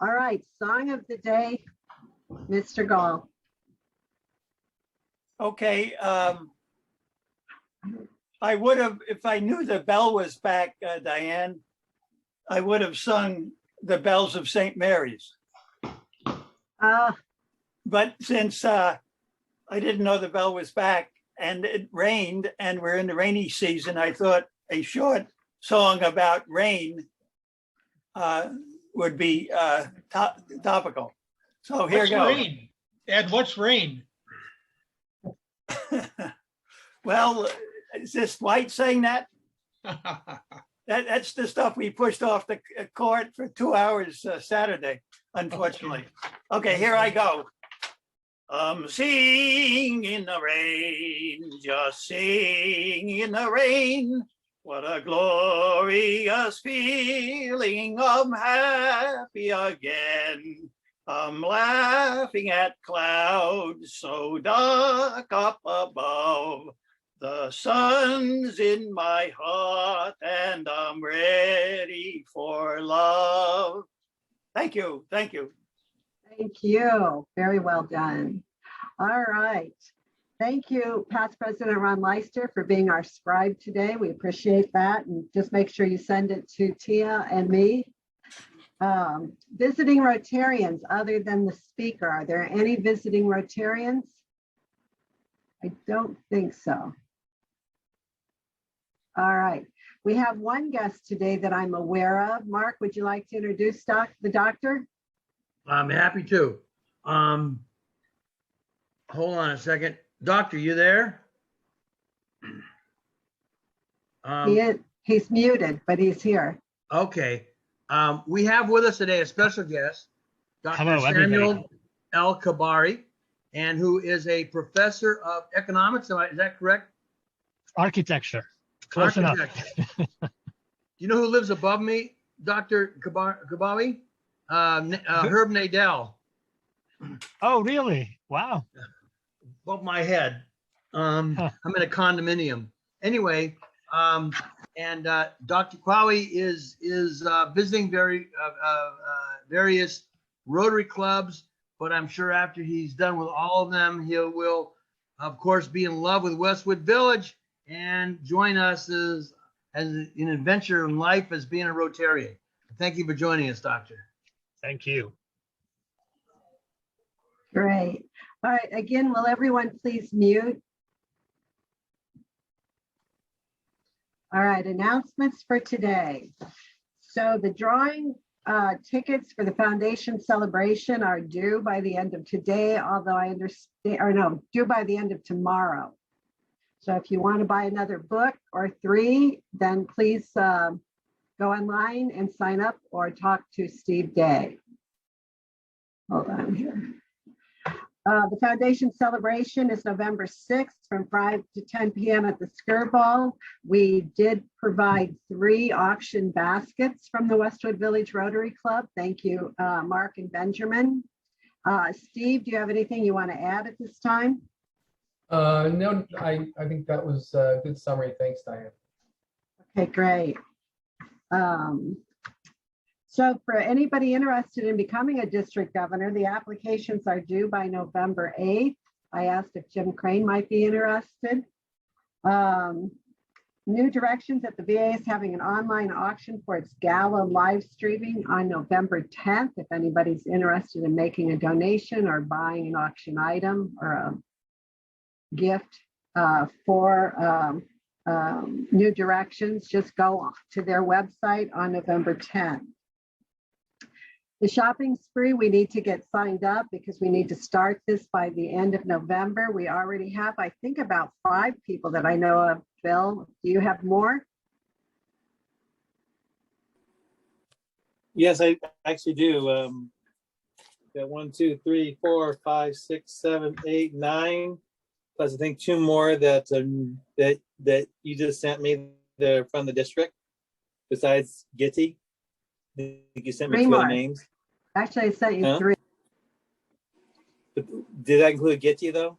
All right, song of the day, Mr. Gall. Okay. I would have, if I knew the bell was back, Diane, I would have sung The Bells of St. Mary's. But since I didn't know the bell was back and it rained and we're in the rainy season, I thought a short song about rain would be topical. So here What's goes. rain? Ed, what's rain? Well, is this White saying that? That's the stuff we pushed off the court for 2 hours Saturday, unfortunately. Okay, here I go. Sing in the rain, just sing in the rain. What a glorious feeling, I'm happy again. I'm laughing at clouds so dark up above. The sun's in my heart and I'm ready for love. Thank you, thank you. Thank you. Very well done. All right. Thank you, Past President Ron Leister, for being our scribe today. We appreciate that. And just make sure you send it to Tia and me. Visiting Rotarians other than the speaker. Are there any visiting Rotarians? I don't think so. All right. We have one guest today that I'm aware of. Mark, would you like to introduce the doctor? I'm happy to. Hold on a second. Doctor, you there? He's muted, but he's here. Okay. We have with us today a special guest, Dr. Hello, Samuel everybody. L. Kabari, and who is a professor of economics. Is that correct? Architecture. Close enough. Do you know who lives above me, Dr. Kabari? Herb Nadell. Oh, really? Wow. Above my head. I'm in a condominium. Anyway, and Dr. Kwawi is visiting various Rotary clubs, but I'm sure after he's done with all of them, he will, of course, be in love with Westwood Village and join us as an adventure in life as being a Rotarian. Thank you for joining us, Doctor. Thank you. Great. All right. Again, will everyone please mute? All right. Announcements for today. So the drawing tickets for the foundation celebration are due by the end of today, although I understand, or no, due by the end of tomorrow. So if you want to buy another book or 3, then please go online and sign up or talk to Steve Day. Hold on here. The foundation celebration is November 6th from 5 to 10 p.m. at the Skirball. We did provide 3 auction baskets from the Westwood Village Rotary Club. Thank you, Mark and Benjamin. Steve, do you have anything you want to add at this time? No, I think that was a good summary. Thanks, Diane. Okay, great. So for anybody interested in becoming a district governor, the applications are due by November 8th. I asked if Jim Crane might be interested. New Directions at the VA is having an online auction for its gala live streaming on November 10th. If anybody's interested in making a donation or buying an auction item or a gift for New Directions, just go to their website on November 10th. The shopping spree, we need to get signed up because we need to start this by the end of November. We already have, I think, about 5 people that I know of. Bill, do you have more? Yes, I actually do. Got 1, 2, 3, 4, 5, 6, 7, 8, 9. Plus, I think 2 more that that you just sent me. They're from the district. Besides Getty, I think you sent me 3 2 more. other names. Actually, I sent you 3. But did that include Getty though?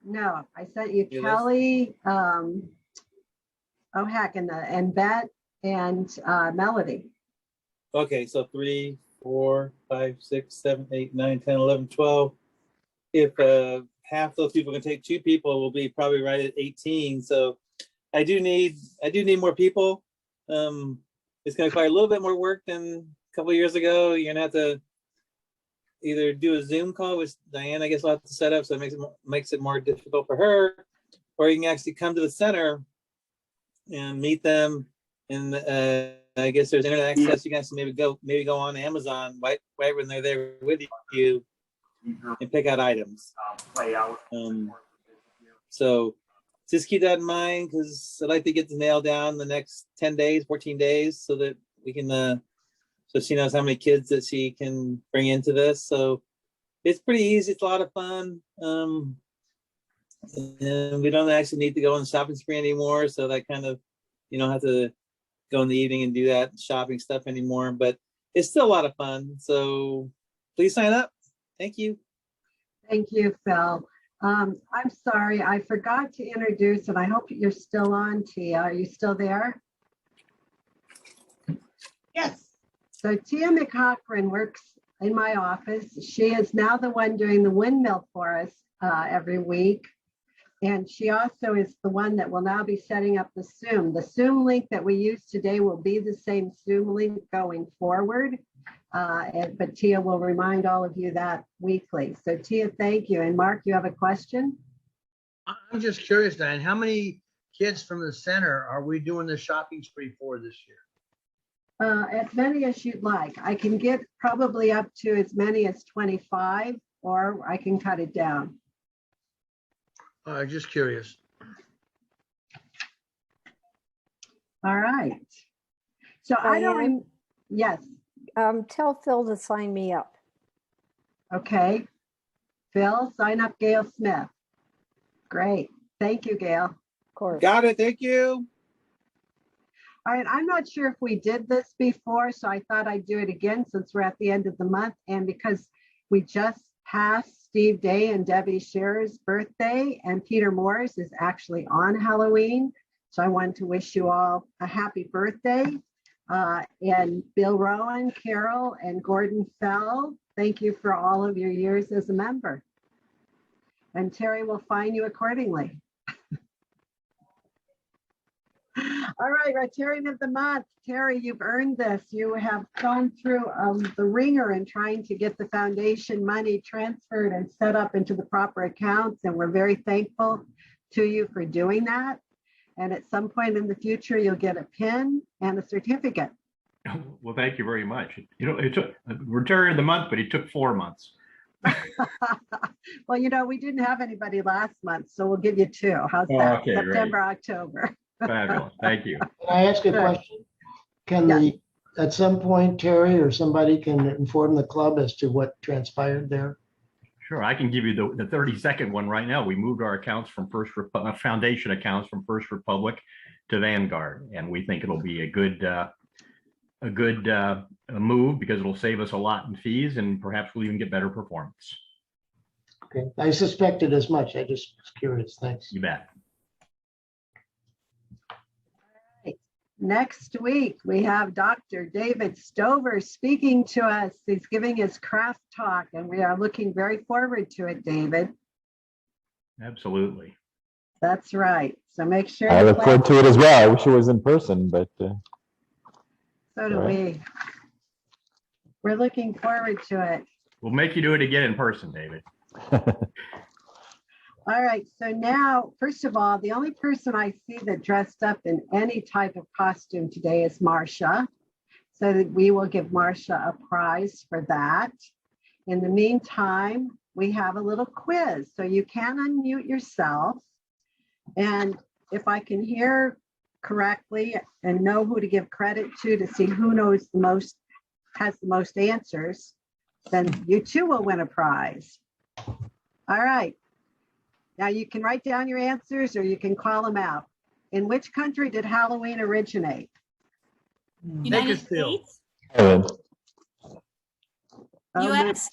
No, I sent you Your Kelly, oh heck, and Bet and Melody. Okay, so 3, 4, 5, 6, 7, 8, 9, 10, 11, 12. If half those people can take 2 people, we'll be probably right at 18. So I do need more people. It's going to require a little bit more work than a couple of years ago. You're going to have to either do a Zoom call, which Diane, I guess, will have to set up, so it makes it more difficult for her, or you can actually come to the center and meet them. And I guess there's internet access. You guys can maybe go on Amazon right when they're there with you and pick out items. So just keep that in mind, because I'd like to get the nail down the next 10 days, 14 days, so that we can so she knows how many kids that she can bring into this. So it's pretty easy. It's a lot of fun. And we don't actually need to go on the shopping spree anymore. So that kind of, you don't have to go in the evening and do that shopping stuff anymore, but it's still a lot of fun. So please sign up. Thank you. Thank you, Phil. I'm sorry, I forgot to introduce, and I hope you're still on, Tia. Are you still there? Yes. So Tia McCochran works in my office. She is now the one doing the windmill for us every week. And she also is the one that will now be setting up the Zoom. The Zoom link that we use today will be the same Zoom link going forward. But Tia will remind all of you that weekly. So Tia, thank you. And Mark, you have a question? I'm just curious, Diane, how many kids from the center are we doing the shopping spree for this year? As many as you'd like. I can get probably up to as many as 25, or I can cut it down. Just curious. All right. So I don't, yes, Tell Phil to sign me up. okay. Phil, sign up Gail Smith. Great. Thank you, Gail. Of course. Got it. Thank you. All right, I'm not sure if we did this before, so I thought I'd do it again since we're at the end of the month. And because we just passed Steve Day and Debbie Shearer's birthday, and Peter Moore's is actually on Halloween. So I wanted to wish you all a happy birthday. And Bill Rowan, Carol, and Gordon Fell, thank you for all of your years as a member. And Terry will fine you accordingly. All right, Rotarian of the Month. Terry, you've earned this. You have gone through the ringer in trying to get the foundation money transferred and set up into the proper accounts, and we're very thankful to you for doing that. And at some point in the future, you'll get a pin and a certificate. Well, thank you very much. You know, it took Rotarian of the Month, but it took 4 months. Well, you know, we didn't have anybody last month, so we'll give you 2. How's that? Okay, September, October. Fabulous. Thank you. Can I ask a Sure. question? Can at some point, Terry or somebody can inform the club as to what transpired there? Sure, I can give you the 30-second one right now. We moved our accounts from foundation accounts from First Republic to Vanguard, and we think it'll be a good move because it'll save us a lot in fees, and perhaps we'll even get better performance. Okay, I suspected as much. I just was curious. Thanks. You bet. Next week, we have Dr. David Stover speaking to us. He's giving his craft talk, and we are looking very forward to it, David. Absolutely. That's right. So make sure. I you look plan- forward to it as well. I wish it was in person, but So do all right. we. We're looking forward to it. We'll make you do it again in person, David. All right, so now, first of all, the only person I see that dressed up in any type of costume today is Marcia. So that we will give Marcia a prize for that. In the meantime, we have a little quiz, so you can unmute yourself. And if I can hear correctly and know who to give credit to see who knows the most, has the most answers, then you too will win a prize. All right. Now you can write down your answers or you can call them out. In which country did Halloween originate? United States? Ireland. Oh, US,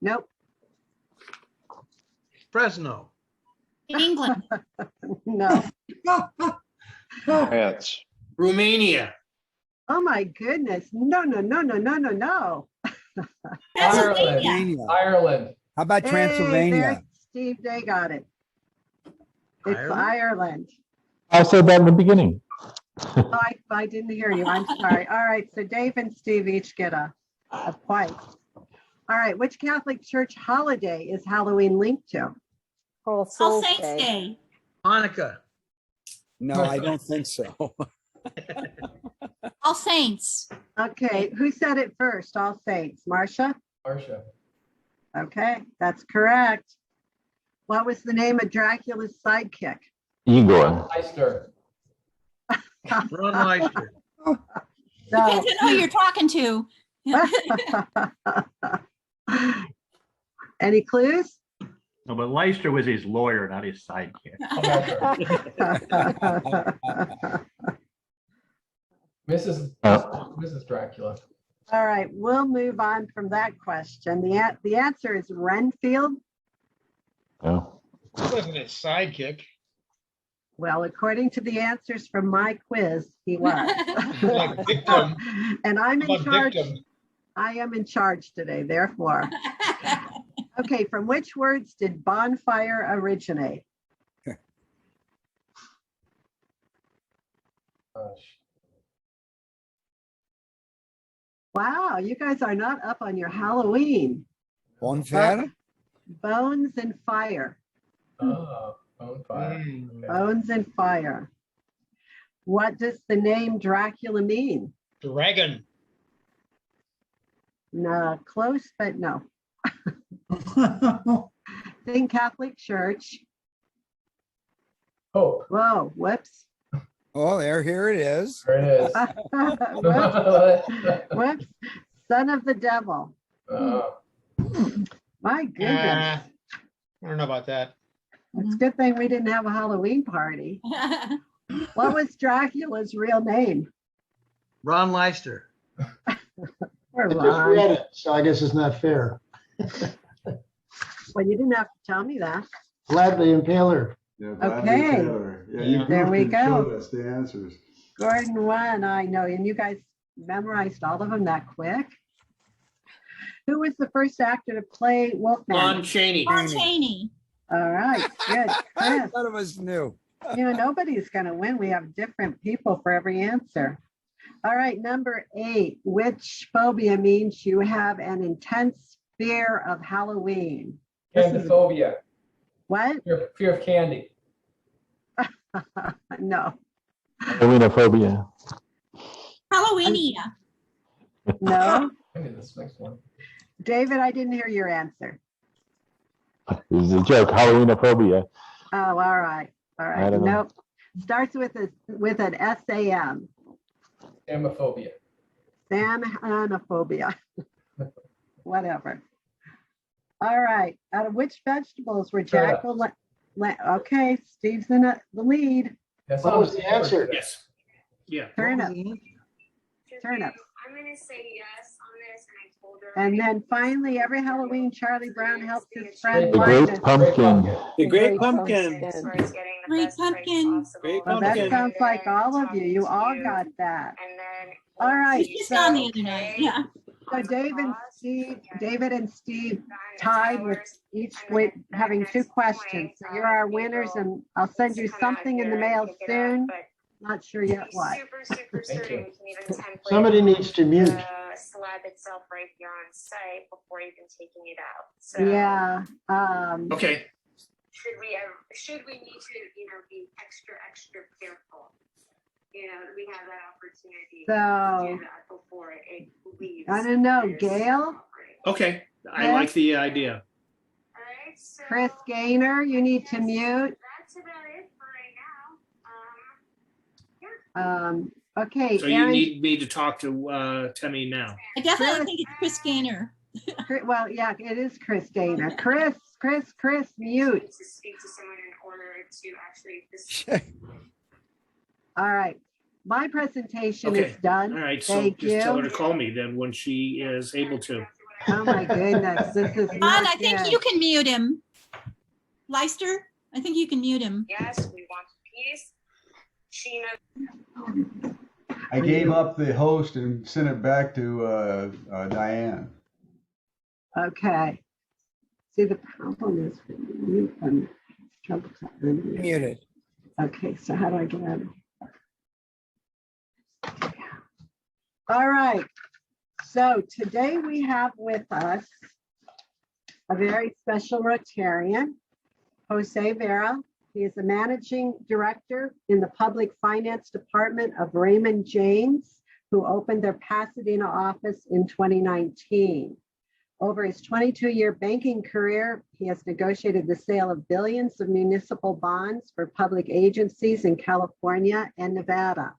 Nope. Fresno. England, No. France. Romania. Oh my goodness. No. Pennsylvania. Ireland. How about Hey, Transylvania? there, Steve, they got it. It's Ireland. I said that in the beginning. Oh, I didn't hear you. I'm sorry. All right, so Dave and Steve each get a point. All right, which Catholic Church holiday is Halloween linked to? All All Souls Saints Day. Day. Hanukkah. No, I don't think so. All Saints. Okay, who said it first? All Saints. Marcia? Marcia. Okay, that's correct. What was the name of Dracula's sidekick? Igor. Meister. Ron Leister. No. Depends on who you're talking to. Any clues? No, but Leicester was his lawyer, not his sidekick. Mrs. Dracula. All right, we'll move on from that question. The answer is Renfield. Oh. He wasn't his sidekick. Well, according to the answers from my quiz, he was. Like victim. And I'm in About charge. victim. I am in charge today, therefore. Okay, from which words did bonfire originate? Wow, you guys are not up on your Halloween. Bonfire? Bones and fire. Oh, on fire. Bones and fire. What does the name Dracula mean? Dragon. No, close, but no. Think Catholic Church. Hope. Whoa, whoops. Oh, here it is. There it is. Whoops. Son of the devil. My goodness. I don't know about that. It's a good thing we didn't have a Halloween party. What was Dracula's real name? Ron Leister. Poor I just Ron. read it, so I guess it's not fair. Well, you didn't have to tell me that. Vlad the Impaler. Yeah, Okay. Taylor. Yeah, you There we goofed and go. showed us the answers. Gordon won, I know, and you guys memorized all of them that quick. Who was the first actor to play Wolfman? Lon Chaney. Lon Chaney. All right, good. Chris. None of us knew. You know, nobody's going to win. We have different people for every answer. All right, number 8. Which phobia means you have an intense fear of Halloween? Candyphobia. What? Fear of candy. No. Halloweenaphobia. Halloweenia. No. I did this next one. David, I didn't hear your answer. It was a joke. Halloweenaphobia. Oh, all right. All I right. don't know. Nope. Starts with an SAM. Samophobia. Samanophobia. Whatever. All right. Out of which vegetables were Turnips. okay, Steve's in the lead. That's What all was the answer? Yes. Yeah. Turnips. Turnips. I'm gonna say yes on this, and I told her. And then finally, every Halloween, Charlie Brown helps his friend The Linus. Great Pumpkin. The Great Great Pumpkin. As far as getting the Great best price pumpkin. possible. Great Well, that pumpkin. sounds like all of you. You all To- got that. And then. All right, She just on the other night. Yeah. So David and Steve tied with each with having 2 questions. So you're our winners, and I'll send you something in the mail soon. Not sure yet what. Super, super Thank certain you. we can even template Somebody needs to mute. the slab itself right here on site before even taking it out. So. Yeah. Okay. Should we need to, be extra careful? We have that opportunity to So do that before it leaves. I don't know, There's Gail, Okay. I Yeah. like the idea. All right, so Chris Gaynor, you need to mute. that's about it for right now. Okay, So you Aaron, need me to talk to Temmie now. I definitely think it's Chris Gaynor. well, yeah, it is Chris Gaynor. Chris, mute. To speak to someone in order to actually. All right, my presentation Okay. is done. All right. So Thank just tell her you. to call me then when she is able to. Oh my goodness, this is Ron, not I think good. you can mute him. Leister, I think you can mute him. Yes, we want peace. Sheena. I gave up the host and sent it back to Diane. Okay. See, the problem is mute them. Trouble to unmute. Muted. Okay, so how do I get out of it? All right. So today we have with us a very special Rotarian, Jose Vera. He is the managing director in the public finance department of Raymond James, who opened their Pasadena office in 2019. Over his 22-year banking career, he has negotiated the sale of billions of municipal bonds for public agencies in California and Nevada.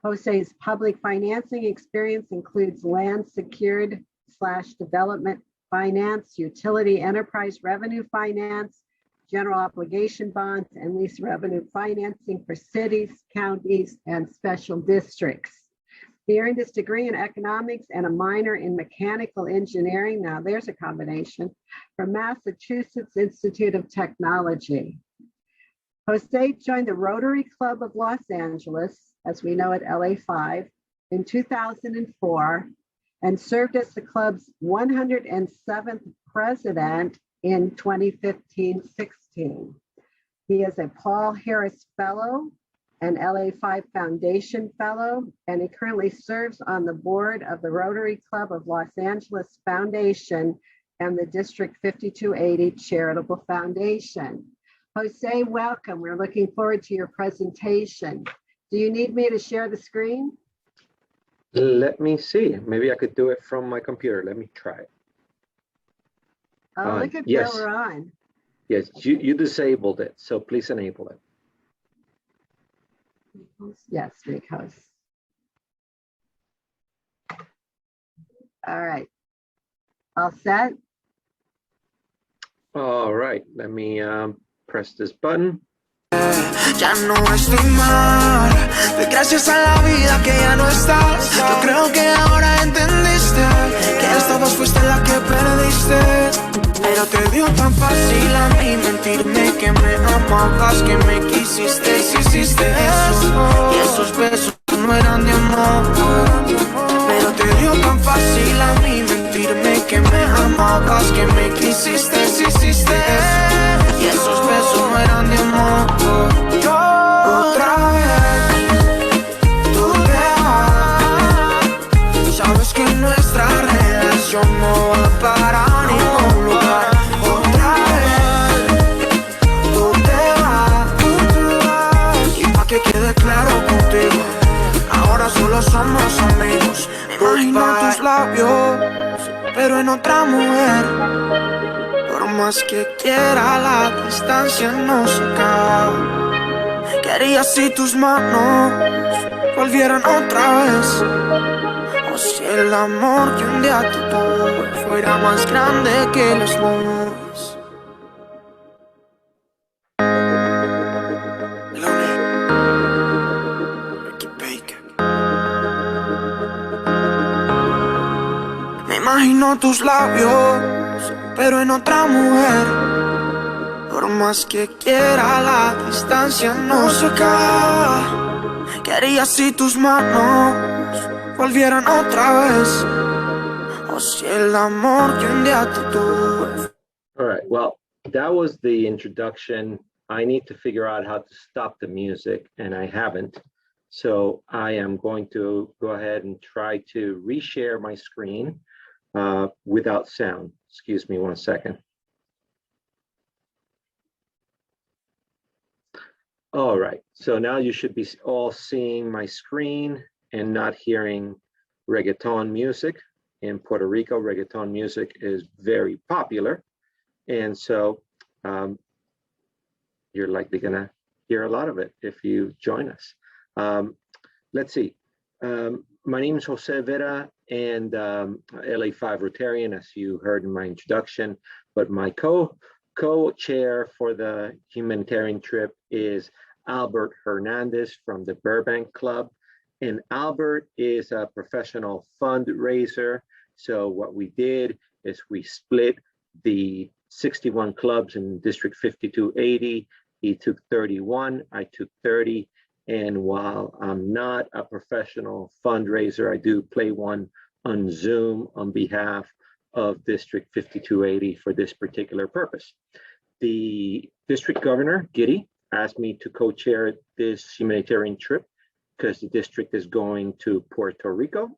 Jose's public financing experience includes land secured / development finance, utility enterprise revenue finance, general obligation bonds, and lease revenue financing for cities, counties, and special districts. He earned his degree in economics and a minor in mechanical engineering. Now there's a combination from Massachusetts Institute of Technology. Jose joined the Rotary Club of Los Angeles, as we know it, LA5, in 2004 and served as the club's 107th president in 2015-16. He is a Paul Harris Fellow, an LA5 Foundation Fellow, and he currently serves on the board of the Rotary Club of Los Angeles Foundation and the District 5280 Charitable Foundation. Jose, welcome. We're looking forward to your presentation. Do you need me to share the screen? Let me see. Maybe I could do it from my computer. Let me try it. Oh, look at yes. Bill, we're on. Yes, you disabled it, so please enable it. Yes, because. All right. All set? All right, let me press this button. Ya no estoy mal, doy gracias a la vida que ya no estás. Yo creo que ahora entendiste que esta vez fuiste la que perdiste. Pero te dio tan fácil a mí mentirme que me amabas, que me quisiste, hiciste eso. Y esos besos no eran de amor. Pero te dio tan fácil a mí mentirme que me amabas, que me quisiste, hiciste eso. Y esos besos no eran de amor. Otra vez tú te vas. Sabes que nuestra relación no va para ningún lugar. Otra vez tú te vas. Y pa' que quede claro contigo, ahora solo somos amigos. Me imagino tus labios, pero en otra mujer. Por más que quiera, la distancia no se acaba. ¿Qué harías si tus manos volvieran otra vez? O si el amor que un día te tuve fuera más grande que las nubes. Me imagino tus labios, pero en otra mujer. Por más que quiera, la distancia no se acaba. ¿Qué harías si tus manos volvieran otra vez? O si el amor que un día te tuve. All right, well, that was the introduction. I need to figure out how to stop the music, and I haven't. So I am going to go ahead and try to reshare my screen without sound. Excuse me 1 second. All right, so now you should be all seeing my screen and not hearing reggaeton music. In Puerto Rico, reggaeton music is very popular. And so you're likely gonna hear a lot of it if you join us. Let's see, my name is Jose Vera, and LA5 Rotarian, as you heard in my introduction, but my co-chair for the humanitarian trip is Albert Hernandez from the Burbank Club. And Albert is a professional fundraiser. So what we did is we split the 61 clubs in District 5280. He took 31, I took 30. And while I'm not a professional fundraiser, I do play one on Zoom on behalf of District 5280 for this particular purpose. The district governor, Giddy, asked me to co-chair this humanitarian trip because the district is going to Puerto Rico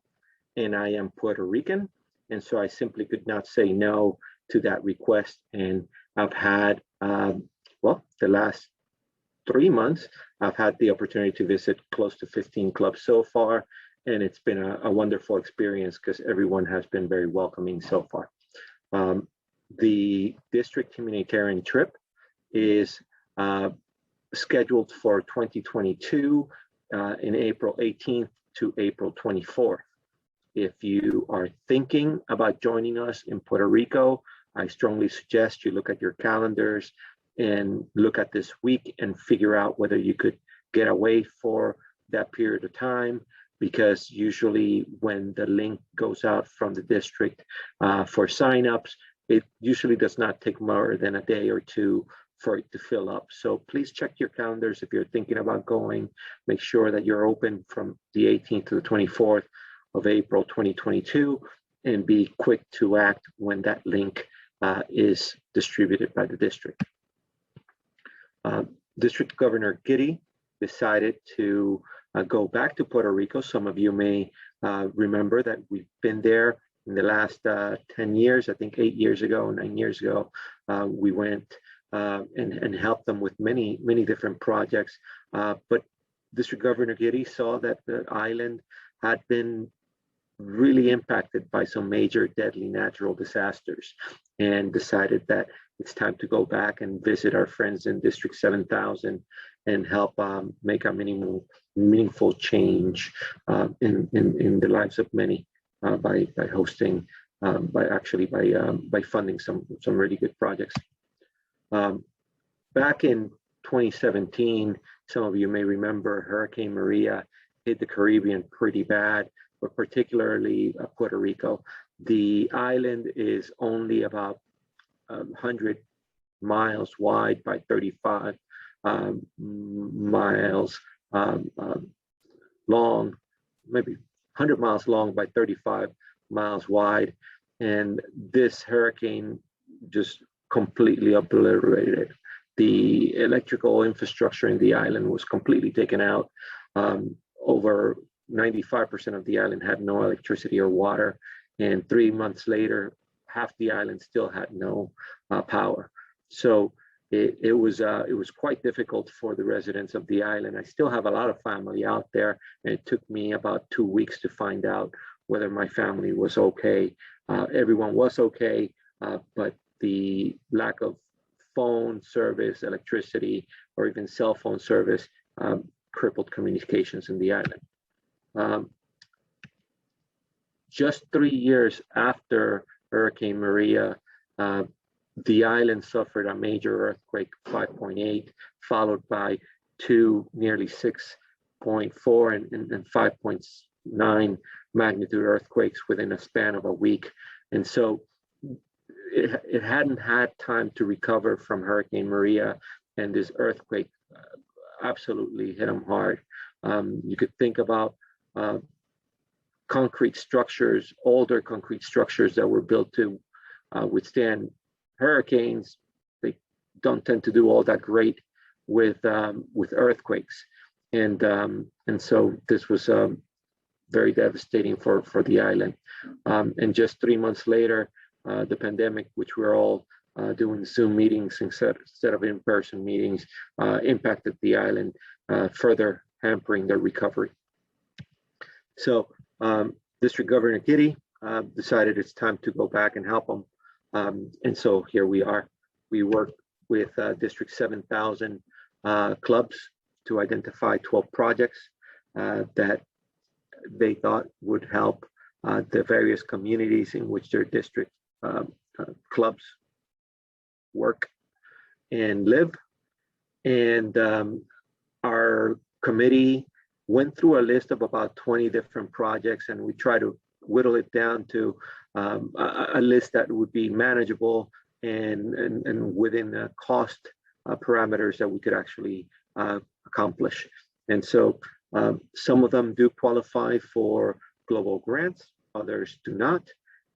and I am Puerto Rican. And so I simply could not say no to that request. And I've had, well, the last 3 months, I've had the opportunity to visit close to 15 clubs so far. And it's been a wonderful experience because everyone has been very welcoming so far. The district humanitarian trip is scheduled for 2022 in April 18th to April 24th. If you are thinking about joining us in Puerto Rico, I strongly suggest you look at your calendars and look at this week and figure out whether you could get away for that period of time, because usually when the link goes out from the district for signups, it usually does not take more than a day or two for it to fill up. So please check your calendars if you're thinking about going. Make sure that you're open from the 18th to the 24th of April 2022, and be quick to act when that link is distributed by the district. District Governor Giddy decided to go back to Puerto Rico. Some of you may remember that we've been there in the last 10 years. I think 8 years ago, 9 years ago, we went and helped them with many different projects. But District Governor Giddy saw that the island had been really impacted by some major deadly natural disasters, and decided that it's time to go back and visit our friends in District 7000 and help make a meaningful change in the lives of many by hosting, by funding some really good projects. Back in 2017, some of you may remember Hurricane Maria hit the Caribbean pretty bad, but particularly Puerto Rico. The island is only about 100 miles wide by 35 miles long, maybe 100 miles long by 35 miles wide. And this hurricane just completely obliterated. The electrical infrastructure in the island was completely taken out. Over 95% of the island had no electricity or water. And 3 months later, half the island still had no power. So it was quite difficult for the residents of the island. I still have a lot of family out there, and it took me about 2 weeks to find out whether my family was okay. Everyone was okay, but the lack of phone service, electricity, or even cell phone service crippled communications in the island. Just 3 years after Hurricane Maria, the island suffered a major earthquake, 5.8, followed by two nearly 6.4 and 5.9 magnitude earthquakes within a span of a week. And so it hadn't had time to recover from Hurricane Maria, and this earthquake absolutely hit them hard. You could think about concrete structures, older concrete structures that were built to withstand hurricanes. They don't tend to do all that great with earthquakes, and so this was very devastating for the island. And just 3 months later, the pandemic, which we're all doing Zoom meetings instead of in-person meetings, impacted the island, further hampering their recovery. So District Governor Giddy decided it's time to go back and help them. And so here we are. We worked with District 7000 clubs to identify 12 projects that they thought would help the various communities in which their district clubs work and live. And our committee went through a list of about 20 different projects, and we try to whittle it down to a list that would be manageable and within the cost parameters that we could actually accomplish. And so some of them do qualify for global grants, others do not.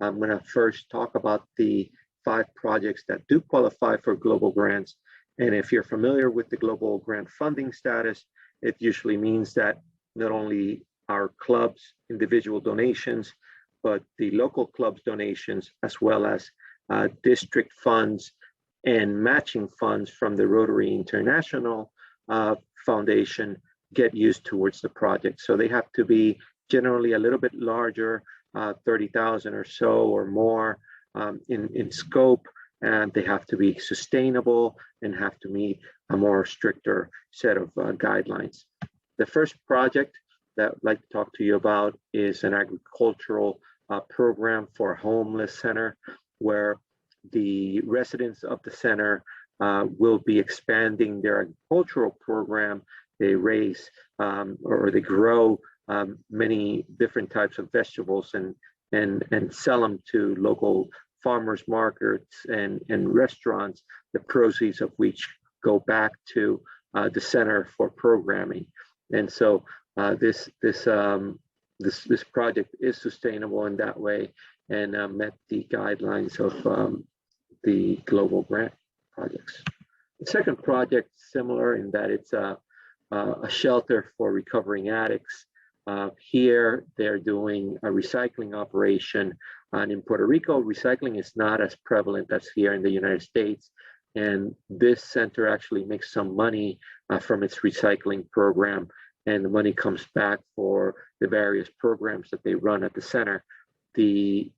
I'm going to first talk about the 5 projects that do qualify for global grants. And if you're familiar with the global grant funding status, it usually means that not only our clubs, individual donations, but the local clubs donations, as well as district funds and matching funds from the Rotary International Foundation get used towards the project. So they have to be generally a little bit larger, 30,000 or so or more in scope, and they have to be sustainable and have to meet a more stricter set of guidelines. The first project that I'd like to talk to you about is an agricultural program for a homeless center, where the residents of the center will be expanding their agricultural program. They raise or they grow many different types of vegetables and sell them to local farmers markets and restaurants, the proceeds of which go back to the center for programming. And so this project is sustainable in that way and met the guidelines of the global grant projects. The second project, similar in that it's a shelter for recovering addicts. Here, they're doing a recycling operation. And in Puerto Rico, recycling is not as prevalent as here in the United States. And this center actually makes some money from its recycling program. And the money comes back for the various programs that they run at the center. The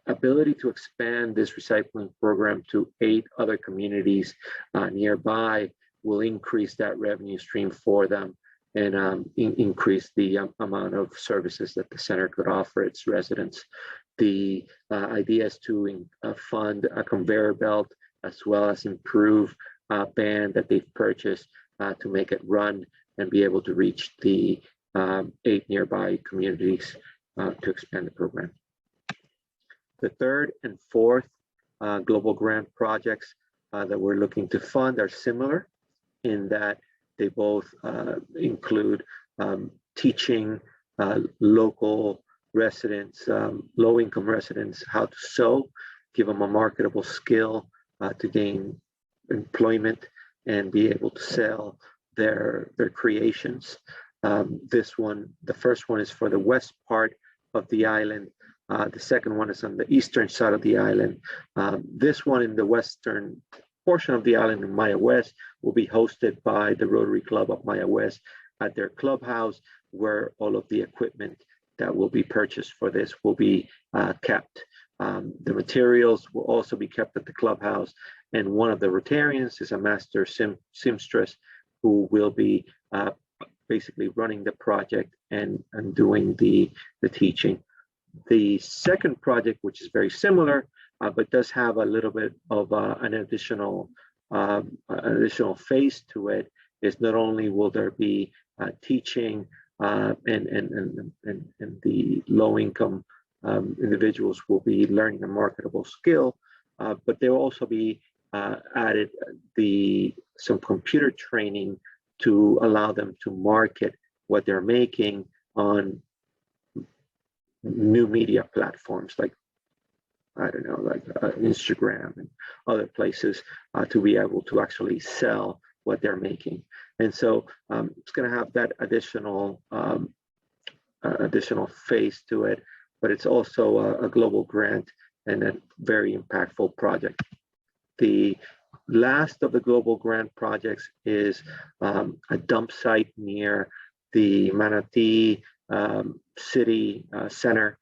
ability to expand this recycling program to 8 other communities nearby will increase that revenue stream for them and increase the amount of services that the center could offer its residents. The idea is to fund a conveyor belt as well as improve a van that they've purchased to make it run and be able to reach the 8 nearby communities to expand the program. The third and fourth global grant projects that we're looking to fund are similar in that they both include teaching local residents, low-income residents, how to sew, give them a marketable skill to gain employment and be able to sell their creations. The first one is for the west part of the island. The second one is on the eastern side of the island. This one in the western portion of the island in Maya West will be hosted by the Rotary Club of Maya West at their clubhouse, where all of the equipment that will be purchased for this will be kept. The materials will also be kept at the clubhouse, and one of the Rotarians is a master seamstress who will be basically running the project and doing the teaching. The second project, which is very similar, but does have a little bit of an additional phase to it, is not only will there be teaching and the low-income individuals will be learning a marketable skill, but there will also be added some computer training to allow them to market what they're making on new media platforms like, I don't know, like Instagram and other places to be able to actually sell what they're making. And so it's going to have that additional phase to it, but it's also a global grant and a very impactful project. The last of the global grant projects is a dump site near the Manatee city center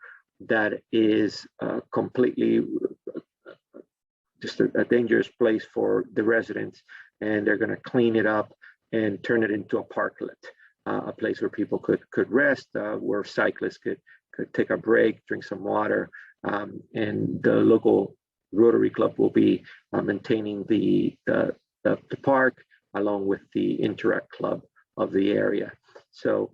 that is completely just a dangerous place for the residents, and they're going to clean it up and turn it into a parklet, a place where people could rest, where cyclists could take a break, drink some water, and the local Rotary Club will be maintaining the park along with the Interact Club of the area. So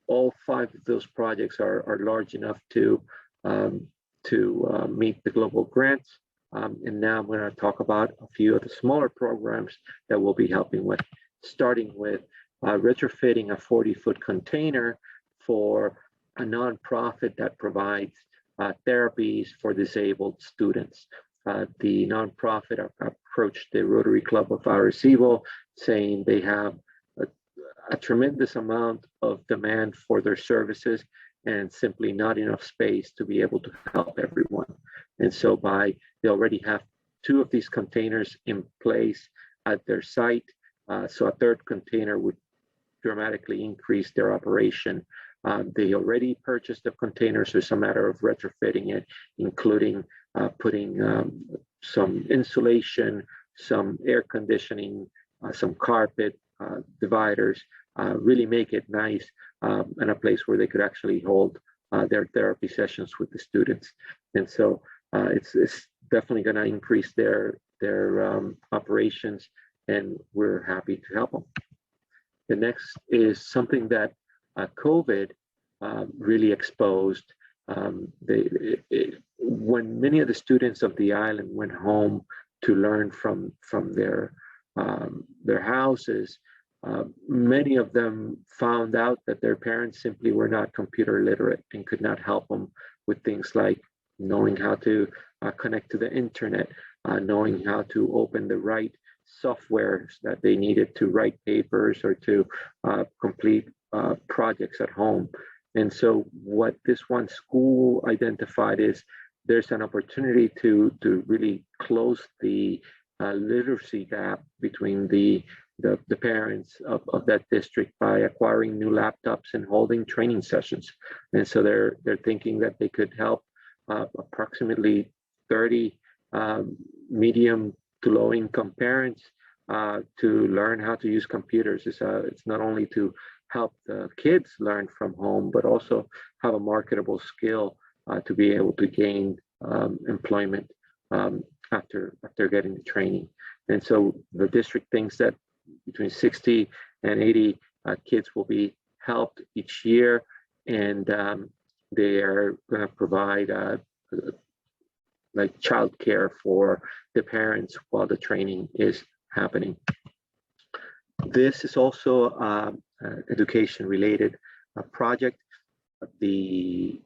all 5 of those projects are large enough to meet the global grants. And now I'm going to talk about a few of the smaller programs that we'll be helping with, starting with retrofitting a 40-foot container for a nonprofit that provides therapies for disabled students. The nonprofit approached the Rotary Club of Arecibo, saying they have a tremendous amount of demand for their services and simply not enough space to be able to help everyone. And so they already have 2 of these containers in place at their site. So a 3rd container would dramatically increase their operation. They already purchased the containers, so it's a matter of retrofitting it, including putting some insulation, some air conditioning, some carpet, dividers, really make it nice and a place where they could actually hold their therapy sessions with the students. And so it's definitely going to increase their operations, and we're happy to help them. The next is something that COVID really exposed. When many of the students of the island went home to learn from their houses, many of them found out that their parents simply were not computer literate and could not help them with things like knowing how to connect to the internet, knowing how to open the right softwares that they needed to write papers or to complete projects at home. And so what this one school identified is there's an opportunity to really close the literacy gap between the parents of that district by acquiring new laptops and holding training sessions. And so they're thinking that they could help approximately 30 medium to low income parents to learn how to use computers. It's not only to help the kids learn from home, but also have a marketable skill to be able to gain employment after getting the training. And so the district thinks that between 60 and 80 kids will be helped each year, and they are going to provide like childcare for the parents while the training is happening. This is also education related project. The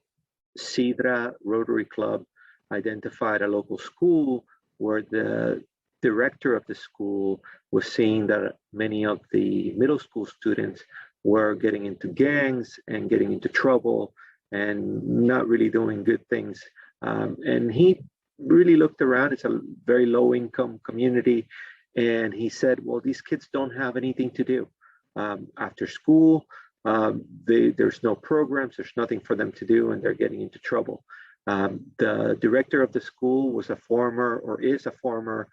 Sidra Rotary Club identified a local school where the director of the school was seeing that many of the middle school students were getting into gangs and getting into trouble and not really doing good things. And he really looked around. It's a very low income community. And he said, well, these kids don't have anything to do after school. There's no programs, there's nothing for them to do, and they're getting into trouble. The director of the school was a former, or is a former,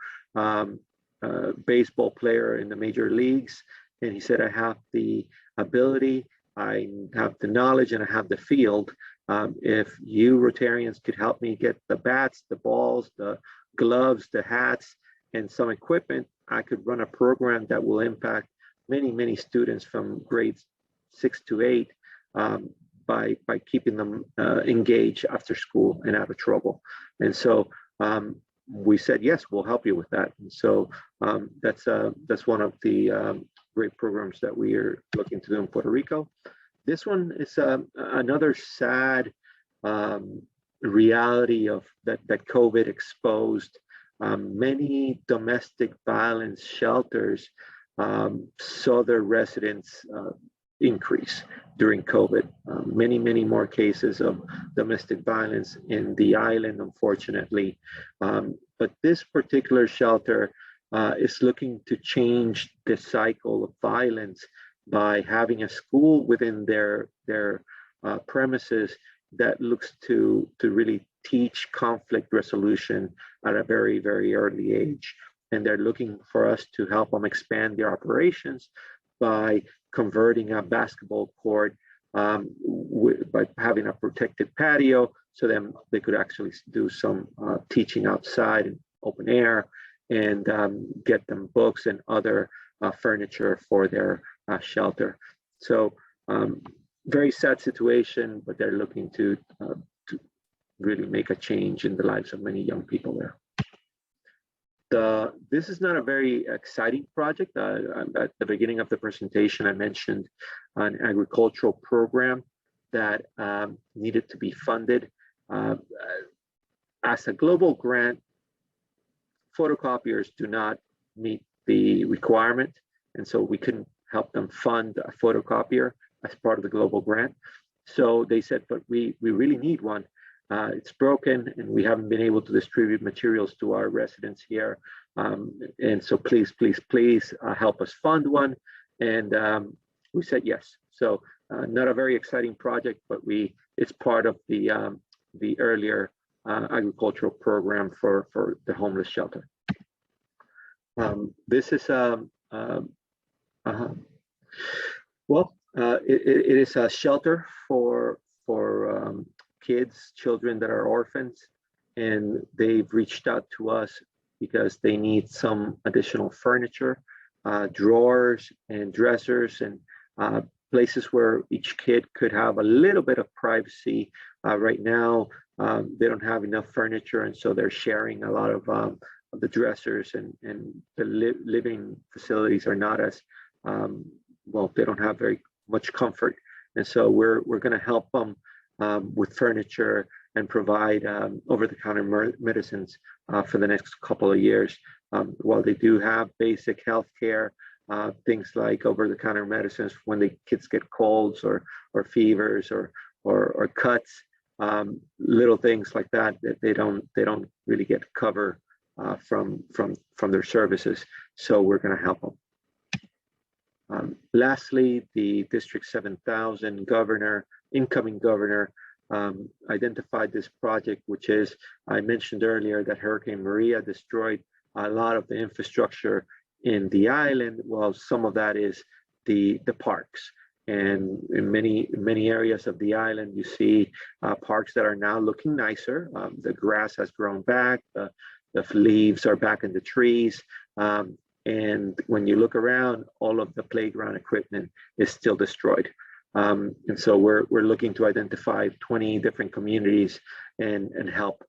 baseball player in the major leagues. And he said, I have the ability, I have the knowledge, and I have the field. If you Rotarians could help me get the bats, the balls, the gloves, the hats, and some equipment, I could run a program that will impact many, many students from grades 6 to 8 by keeping them engaged after school and out of trouble. And so we said, yes, we'll help you with that. And so that's one of the great programs that we are looking to do in Puerto Rico. This one is another sad reality of that COVID exposed. Many domestic violence shelters saw their residents increase during COVID. Many more cases of domestic violence in the island, unfortunately. But this particular shelter is looking to change the cycle of violence by having a school within their premises that looks to really teach conflict resolution at a very, very early age. And they're looking for us to help them expand their operations by converting a basketball court by having a protected patio, so then they could actually do some teaching outside in open air, and get them books and other furniture for their shelter. So very sad situation, but they're looking to really make a change in the lives of many young people there. This is not a very exciting project. At the beginning of the presentation, I mentioned an agricultural program that needed to be funded. as a global grant, photocopiers do not meet the requirement, and so we couldn't help them fund a photocopier as part of the global grant. So they said, but we really need one. It's broken and we haven't been able to distribute materials to our residents here. And so please help us fund one. And we said yes. So not a very exciting project, but it's part of the earlier agricultural program for the homeless shelter. This is it is a shelter for children that are orphans, and they've reached out to us because they need some additional furniture, drawers and dressers, and places where each kid could have a little bit of privacy. Right now, they don't have enough furniture, and so they're sharing a lot of the dressers, and the living facilities are not as well. They don't have very much comfort, and so we're going to help them with furniture and provide over-the-counter medicines for the next couple of years. While they do have basic health care, things like over-the-counter medicines when the kids get colds or fevers or cuts, little things like that they don't really get cover from their services. So we're going to help them. Lastly, the District 7000 incoming governor, identified this project, which is, I mentioned earlier that Hurricane Maria destroyed a lot of the infrastructure in the island. Well, some of that is the parks. And in many areas of the island, you see parks that are now looking nicer. The grass has grown back, the leaves are back in the trees. And when you look around, all of the playground equipment is still destroyed. And so we're looking to identify 20 different communities and help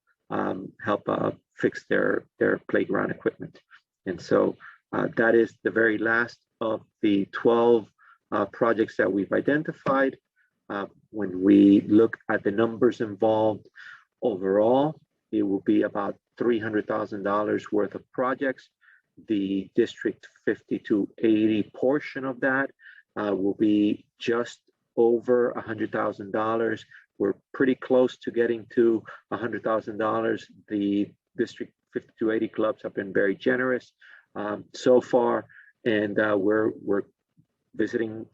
fix their playground equipment. And so that is the very last of the 12 projects that we've identified. When we look at the numbers involved overall, it will be about $300,000 worth of projects. The District 5280 portion of that will be just over $100,000. We're pretty close to getting to $100,000. The District 5280 clubs have been very generous so far, and we're visiting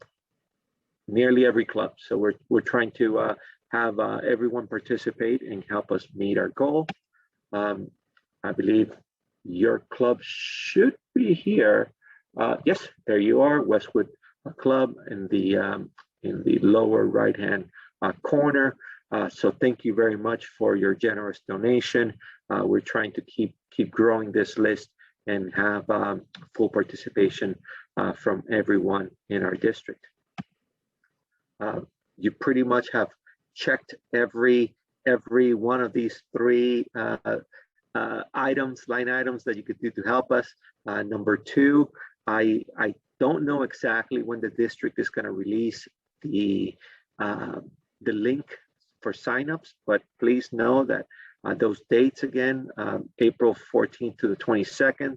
nearly every club. So we're trying to have everyone participate and help us meet our goal. I believe your club should be here. Yes, there you are, Westwood Club in the lower right-hand corner. So thank you very much for your generous donation. We're trying to keep growing this list and have full participation from everyone in our district. You pretty much have checked every one of these three line items that you could do to help us. Number two, I don't know exactly when the district is going to release the link for signups, but please know that those dates again, April 14th to the 22nd.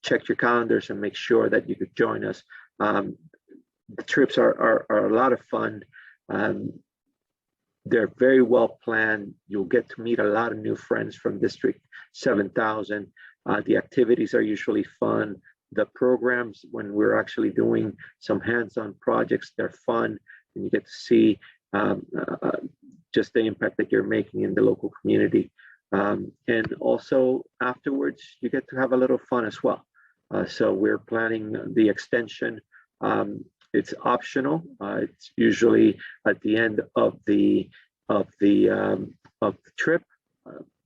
Check your calendars and make sure that you could join us. The trips are a lot of fun. They're very well planned. You'll get to meet a lot of new friends from District 7000. The activities are usually fun. The programs, when we're actually doing some hands-on projects, they're fun, and you get to see just the impact that you're making in the local community. And also afterwards, you get to have a little fun as well. So we're planning the extension. It's optional. It's usually at the end of the trip.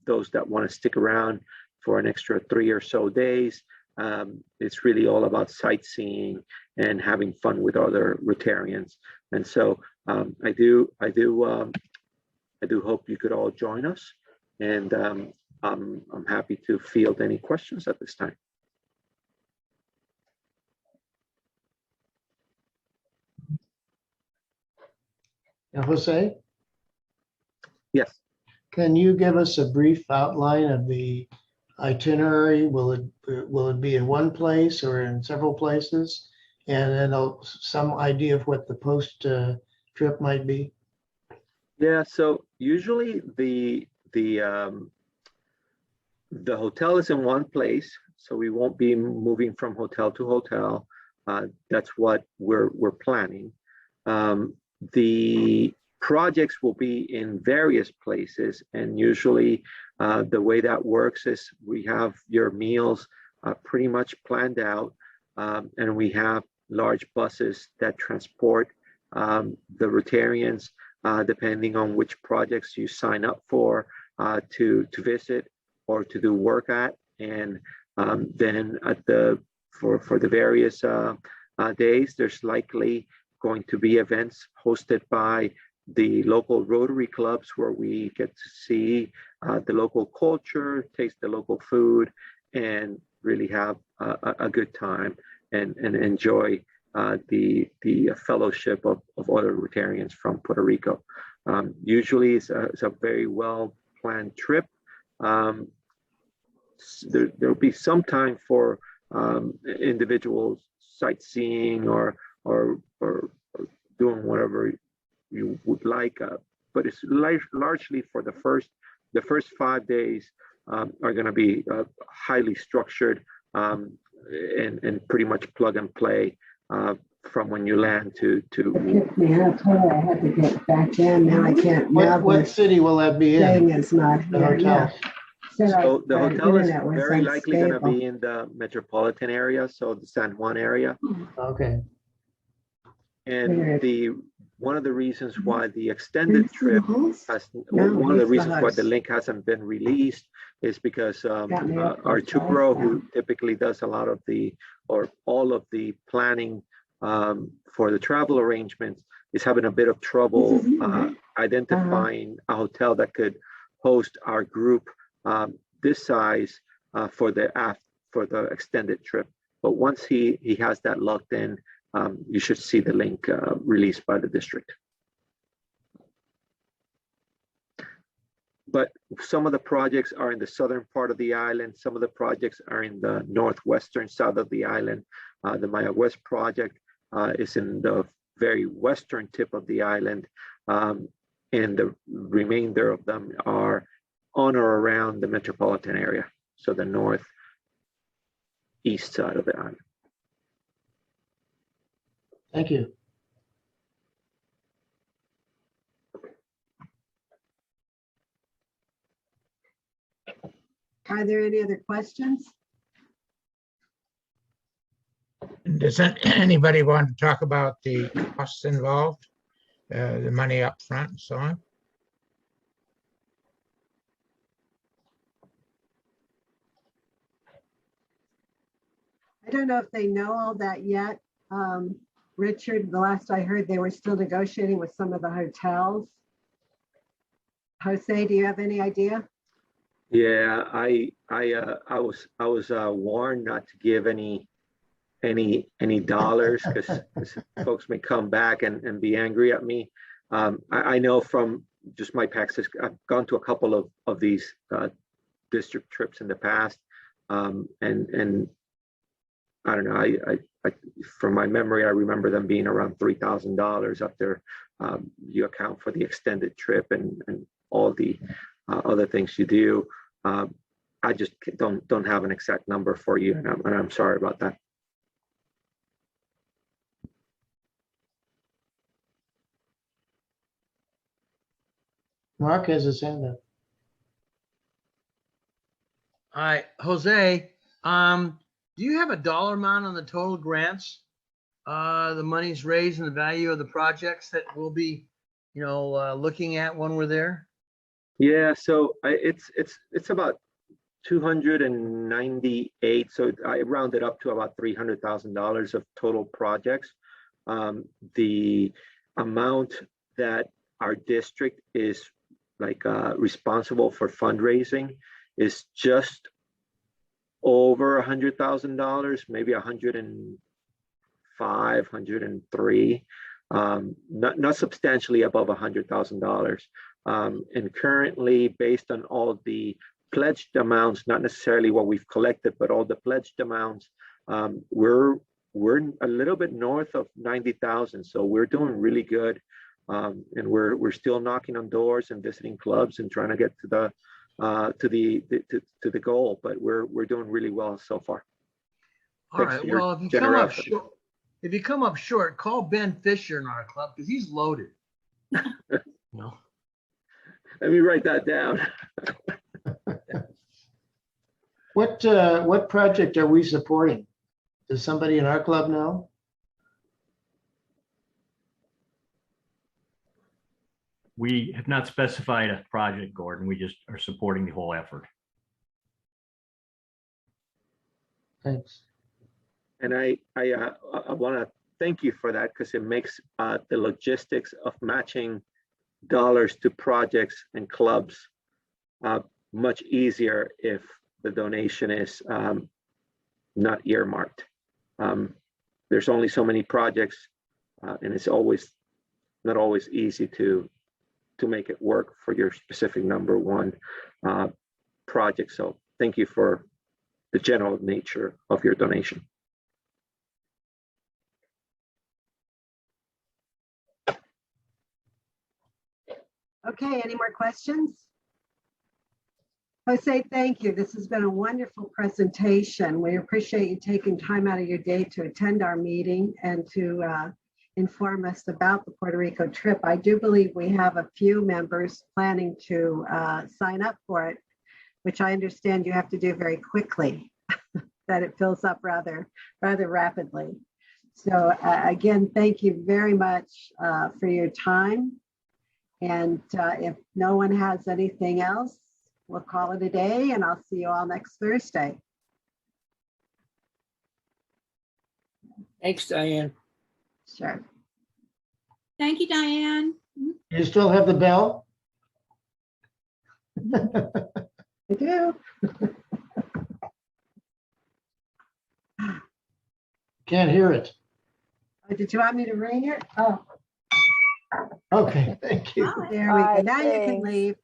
Those that want to stick around for an extra 3 or so days. It's really all about sightseeing and having fun with other Rotarians. And so I do hope you could all join us. And I'm happy to field any questions at this time. Jose? Yes. Can you give us a brief outline of the itinerary? Will it be in one place or in several places? And then some idea of what the post trip might be? Yeah, so usually the hotel is in one place, so we won't be moving from hotel to hotel. That's what we're planning. The projects will be in various places, and usually the way that works is we have your meals pretty much planned out, and we have large buses that transport the Rotarians depending on which projects you sign up for to visit or to do work at. And then for the various days, there's likely going to be events hosted by the local Rotary clubs where we get to see the local culture, taste the local food, and really have a good time and enjoy the fellowship of other Rotarians from Puerto Rico. Usually it's a very well planned trip. There'll be some time for individuals sightseeing or doing whatever you would like, but it's largely for the first 5 days are going to be highly structured and pretty much plug and play from when you land to. Yeah, I told her I had to get back in. Now I can't. What city will that be in? Thing is not The here. hotel. Yeah. So the hotel is internet was very likely going to unstable. be in the metropolitan area, so the San Juan area. Okay. And one of the reasons why the extended trip has, one of the reasons why the link hasn't been released is because Arturo, who typically does a lot of all of the planning for the travel arrangements, is having a bit of trouble identifying a hotel that could host our group this size for the extended trip. But once he has that locked in, you should see the link released by the district. But some of the projects are in the southern part of the island. Some of the projects are in the northwestern side of the island. The Maya West project is in the very western tip of the island. And the remainder of them are on or around the metropolitan area. So the northeast side of the island. Thank you. Are there any other questions? Does anybody want to talk about the costs involved, the money up front and so on? I don't know if they know all that yet. Richard, the last I heard, they were still negotiating with some of the hotels. Jose, do you have any idea? Yeah, I was warned not to give any dollars because folks may come back and be angry at me. I know from just my past, I've gone to a couple of these district trips in the past, and I don't know. I from my memory, I remember them being around $3,000 after you account for the extended trip and all the other things you do. I just don't have an exact number for you, and I'm sorry about that. Mark has his hand up. All right, Jose, do you have a dollar amount on the total grants, the monies raised and the value of the projects that we'll be, looking at when we're there? Yeah, so it's about 298. So I rounded up to about $300,000 of total projects. The amount that our district is responsible for fundraising is just over $100,000, maybe 105, 103, not substantially above $100,000. And currently, based on all the pledged amounts, not necessarily what we've collected, but all the pledged amounts, we're a little bit north of 90,000. So we're doing really good. And we're still knocking on doors and visiting clubs and trying to get to the goal, but we're doing really well so far. All right. Well, if you come up short, call Ben Fisher in our club because he's loaded. No. Let me write that down. What project are we supporting? Does somebody in our club know? We have not specified a project, Gordon. We just are supporting the whole effort. Thanks. And I want to thank you for that because it makes the logistics of matching dollars to projects and clubs much easier if the donation is not earmarked. There's only so many projects, and it's not always easy to make it work for your specific number one project. So thank you for the general nature of your donation. Okay, any more questions? Jose, thank you. This has been a wonderful presentation. We appreciate you taking time out of your day to attend our meeting and to inform us about the Puerto Rico trip. I do believe we have a few members planning to sign up for it, which I understand you have to do very quickly, that it fills up rather rapidly. So again, thank you very much for your time. And if no one has anything else, we'll call it a day, and I'll see you all next Thursday. Thanks, Diane. Sure. Thank you, Diane. You still have the bell? I do. Can't hear it. Oh, did you want me to ring it? Oh. Okay, thank you. There we go. Bye, Now you can thanks. leave.